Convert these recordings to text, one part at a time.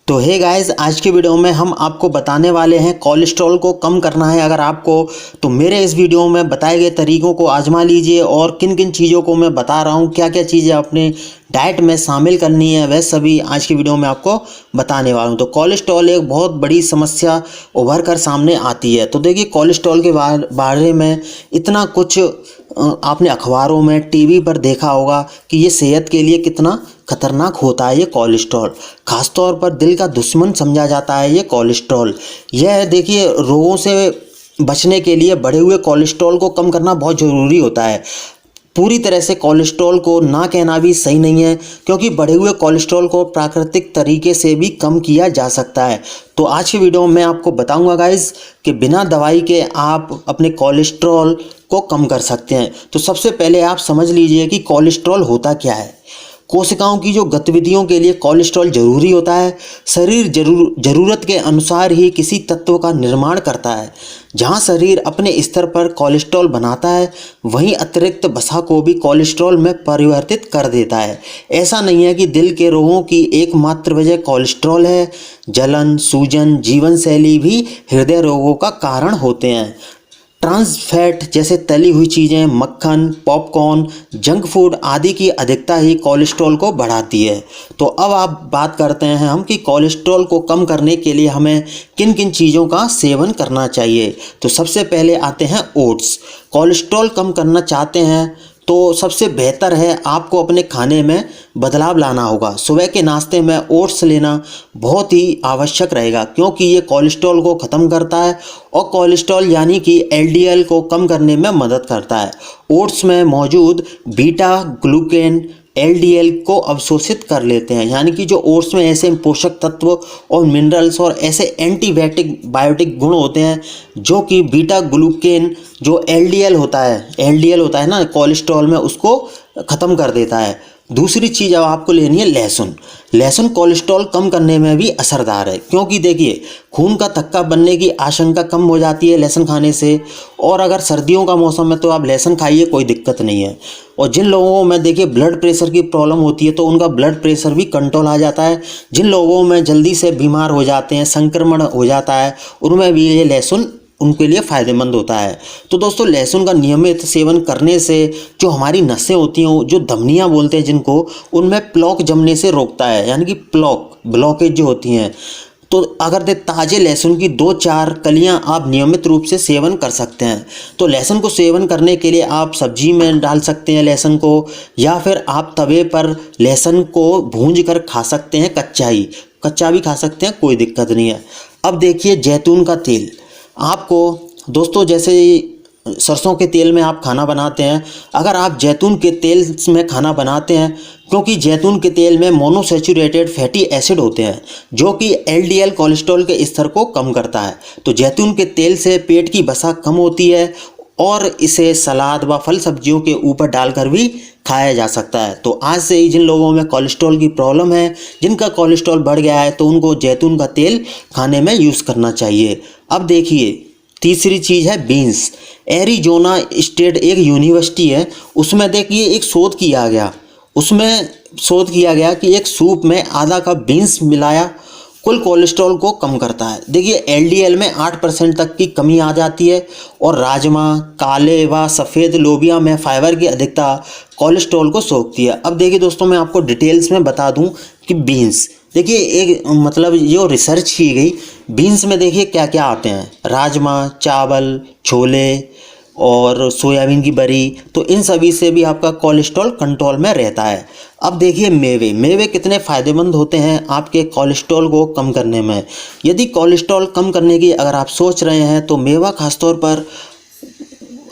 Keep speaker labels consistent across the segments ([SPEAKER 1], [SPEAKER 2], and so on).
[SPEAKER 1] तो hey guys, आज की वीडियो में हम आपको बताने वाले हैं कोलेस्ट्रॉल को कम करना है अगर आपको, तो मेरे इस वीडियो में बताए गए तरीकों को आजमा लीजिए। और किन किन चीज़ों को मैं बता रहा हूँ, क्या क्या चीज़ें अपने डाइट में शामिल करनी है, वह सभी आज की वीडियो में आपको बताने वाला हूँ। तो कोलेस्ट्रॉल एक बहुत बड़ी समस्या उभर कर सामने आती है। तो देखिए, कोलेस्ट्रॉल के बारे में इतना कुछ आपने अखबारों में, टीवी पर देखा होगा कि ये सेहत के लिए कितना खतरनाक होता है। ये कोलेस्ट्रॉल खासतौर पर दिल का दुश्मन समझा जाता है। ये कोलेस्ट्रॉल, यह देखिए, रोगों से बचने के लिए बढ़े हुए कोलेस्ट्रॉल को कम करना बहुत ज़रूरी होता है। पूरी तरह से कोलेस्ट्रॉल को ना कहना भी सही नहीं है, क्योंकि बढ़े हुए कोलेस्ट्रॉल को प्राकृतिक तरीके से भी कम किया जा सकता है। तो आज की वीडियो में मैं आपको बताऊंगा गाइस कि बिना दवाई के आप अपने कोलेस्ट्रॉल को कम कर सकते हैं। तो सबसे पहले आप समझ लीजिए कि कोलेस्ट्रॉल होता क्या है। कोशिकाओं की जो गतिविधियों के लिए कोलेस्ट्रॉल जरूरी होता है। शरीर जरूरत के अनुसार ही किसी तत्व का निर्माण करता है। जहां शरीर अपने स्तर पर कोलेस्ट्रॉल बनाता है, वहीं अतिरिक्त वसा को भी कोलेस्ट्रॉल में परिवर्तित कर देता है। ऐसा नहीं है कि दिल के रोगों की एकमात्र वजह कोलेस्ट्रॉल है। जलन, सूजन, जीवन शैली भी हृदय रोगों का कारण होते हैं। ट्रांस फैट जैसे तली हुई चीज़ें, मक्खन, पॉपकॉर्न, जंक फूड आदि की अधिकता ही कोलेस्ट्रॉल को बढ़ाती है। तो अब आप बात करते हैं हम कि कोलेस्ट्रॉल को कम करने के लिए हमें किन किन चीज़ों का सेवन करना चाहिए। तो सबसे पहले आते हैं ओट्स। कोलेस्ट्रॉल कम करना चाहते हैं तो सबसे बेहतर है आपको अपने खाने में बदलाव लाना होगा। सुबह के नाश्ते में ओट्स लेना बहुत ही आवश्यक रहेगा, क्योंकि ये कोलेस्ट्रॉल को ख़त्म करता है और कोलेस्ट्रॉल यानी कि एलडीएल को कम करने में मदद करता है। ओट्स में मौजूद बीटा ग्लूकेन एलडीएल को अवशोषित कर लेते हैं, यानी कि जो ओट्स में ऐसे पोषक तत्व और मिनरल्स और ऐसे एंटीबायोटिक गुण होते हैं जो कि बीटा ग्लूकेन जो एलडीएल होता है ना कोलेस्ट्रॉल में, उसको ख़त्म कर देता है। दूसरी चीज़ अब आपको लेनी है लहसुन। लहसुन कोलेस्ट्रॉल कम करने में भी असरदार है, क्योंकि देखिए, खून का थक्का बनने की आशंका कम हो जाती है लहसुन खाने से। और अगर सर्दियों का मौसम है तो आप लहसुन खाइए, कोई दिक्कत नहीं है। और जिन लोगों में देखिए ब्लड प्रेशर की प्रॉब्लम होती है तो उनका ब्लड प्रेशर भी कंट्रोल आ जाता है। जिन लोगों में जल्दी से बीमार हो जाते हैं, संक्रमण हो जाता है, उनमें भी ये लहसुन उनके लिए फ़ायदेमंद होता है। तो दोस्तों, लहसुन का नियमित सेवन करने से जो हमारी नसें होती हैं, जो धमनियाँ बोलते हैं जिनको, उनमें प्लॉक जमने से रोकता है, यानी कि ब्लॉकेज जो होती हैं। तो अगर ताज़े लहसुन की 2-4 कलियां आप नियमित रूप से सेवन कर सकते हैं। तो लहसुन को सेवन करने के लिए आप सब्जी में डाल सकते हैं लहसुन को, या फिर आप तवे पर लहसुन को भूंज कर खा सकते हैं। कच्चा भी खा सकते हैं, कोई दिक्कत नहीं है। अब देखिए, जैतून का तेल। आपको दोस्तों, जैसे सरसों के तेल में आप खाना बनाते हैं, अगर आप जैतून के तेल में खाना बनाते हैं, क्योंकि जैतून के तेल में मोनोसैचुरेटेड फैटी एसिड होते हैं जो कि एलडीएल कोलेस्ट्रॉल के स्तर को कम करता है। तो जैतून के तेल से पेट की वसा कम होती है और इसे सलाद व फल सब्जियों के ऊपर डालकर भी खाया जा सकता है। तो आज से ही जिन लोगों में कोलेस्ट्रॉल की प्रॉब्लम है, जिनका कोलेस्ट्रॉल बढ़ गया है, तो उनको जैतून का तेल खाने में यूज़ करना चाहिए। अब देखिए, तीसरी चीज़ है बीन्स। एरिजोना स्टेट एक यूनिवर्सिटी है, उसमें देखिए एक शोध किया गया कि एक सूप में आधा कप बीन्स मिलाया कुल कोलेस्ट्रॉल को कम करता है। देखिए, एलडीएल में 8% तक की कमी आ जाती है। और राजमा, काले व सफ़ेद लोबिया में फाइबर की अधिकता कोलेस्ट्रॉल को सोखती है। अब देखिए दोस्तों, मैं आपको डिटेल्स में बता दूं कि बीन्स, देखिए एक मतलब जो रिसर्च की गई, बीन्स में देखिए क्या क्या आते हैं। राजमा, चावल, छोले और सोयाबीन की बरी, तो इन सभी से भी आपका कोलेस्ट्रॉल कंट्रोल में रहता है। अब देखिए, मेवे कितने फ़ायदेमंद होते हैं आपके कोलेस्ट्रॉल को कम करने में। यदि कोलेस्ट्रॉल कम करने की अगर आप सोच रहे हैं तो मेवा, खासतौर पर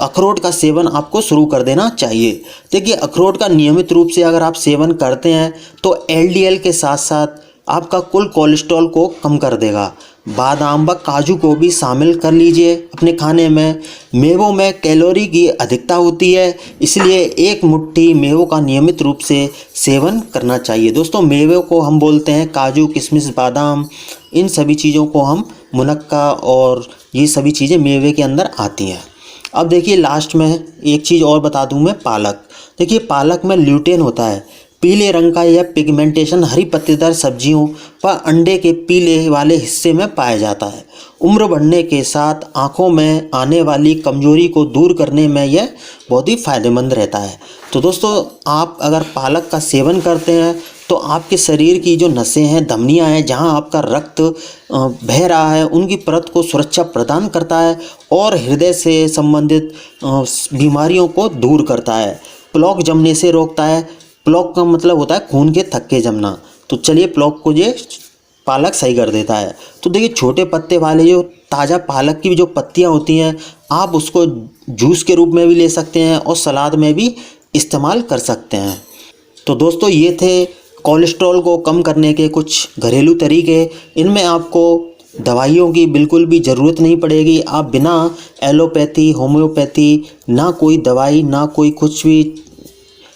[SPEAKER 1] अखरोट का सेवन आपको शुरू कर देना चाहिए। देखिए, अखरोट का नियमित रूप से अगर आप सेवन करते हैं तो एलडीएल के साथ साथ आपका कुल कोलेस्ट्रॉल को कम कर देगा। बादाम व काजू को भी शामिल कर लीजिए अपने खाने में। मेवों में कैलोरी की अधिकता होती है, इसलिए एक मुट्ठी मेवों का नियमित रूप से सेवन करना चाहिए। दोस्तों, मेवों को हम बोलते हैं काजू, किशमिश, बादाम, इन सभी चीज़ों को हम मुनक्का, और ये सभी चीज़ें मेवे के अंदर आती हैं। अब देखिए, लास्ट में एक चीज़ और बता दूं मैं, पालक। देखिए, पालक में ल्यूटेन होता है, पीले रंग का यह पिगमेंटेशन हरी पत्तेदार सब्जियों व अंडे के पीले वाले हिस्से में पाया जाता है। उम्र बढ़ने के साथ आँखों में आने वाली कमजोरी को दूर करने में यह बहुत ही फायदेमंद रहता है। तो दोस्तों, आप अगर पालक का सेवन करते हैं तो आपके शरीर की जो नसें हैं, धमनियां हैं, जहां आपका रक्त बह रहा है, उनकी परत को सुरक्षा प्रदान करता है और हृदय से संबंधित बीमारियों को दूर करता है। प्लॉक जमने से रोकता है। प्लॉक का मतलब होता है खून के थक्के जमना। तो चलिए, प्लॉक को ये पालक सही कर देता है। तो देखिए, छोटे पत्ते वाले जो ताज़ा पालक की जो पत्तियां होती हैं, आप उसको जूस के रूप में भी ले सकते हैं और सलाद में भी इस्तेमाल कर सकते हैं। तो दोस्तों, ये थे कोलेस्ट्रॉल को कम करने के कुछ घरेलू तरीके। इनमें आपको दवाइयों की बिल्कुल भी ज़रूरत नहीं पड़ेगी। आप बिना एलोपैथी, होम्योपैथी, ना कोई दवाई, ना कोई कुछ भी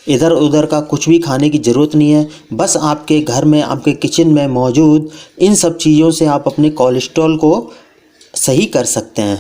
[SPEAKER 1] इधर उधर का कुछ भी खाने की ज़रूरत नहीं है। बस आपके घर में, आपके किचन में मौजूद इन सब चीज़ों से आप अपने कोलेस्ट्रॉल को सही कर सकते हैं।